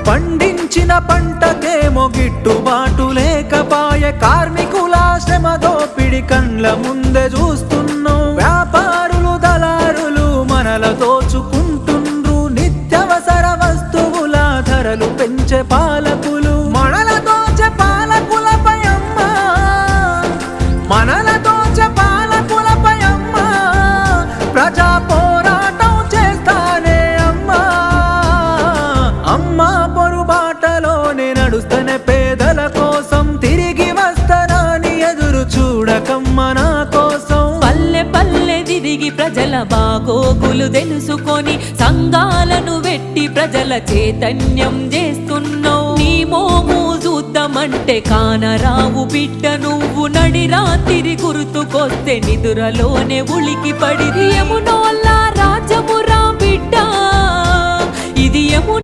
పండించిన పంటకేమో గిట్టుబాటు లేకపాయే, కార్మికుల శ్రమ దోపిడి కండ్ల ముందే చూస్తున్నాం. వ్యాపారులు దళారులు మనల దోచుకుంటుండ్రు, నిత్యవసర వస్తువుల ధరలు పెంచే పాలకులు మనల దోచే పాలకులపై అమ్మా, మనల దోచే పాలకులపై అమ్మా ప్రజా పోరాటం చేస్తానే అమ్మా. అమ్మా పొరుబాటలోనే నడుస్తనే పేదల కోసం, తిరిగి వస్తానని ఎదురు చూడకమ్మ నా కోసం. పల్లె పల్లె తిరిగి ప్రజల బాగోగులు తెలుసుకొని సంఘాలను వెట్టి ప్రజల చైతన్యం చేస్తున్నావు. నీ మోము చూద్దామంటే కానరావు బిడ్డ, నువ్వు నడి రాత్రి గుర్తుకొస్తే నిదురలోనే ఉలికి పడి. యమునోల్ల రాజమురా బిడ్డ, ఇది యమున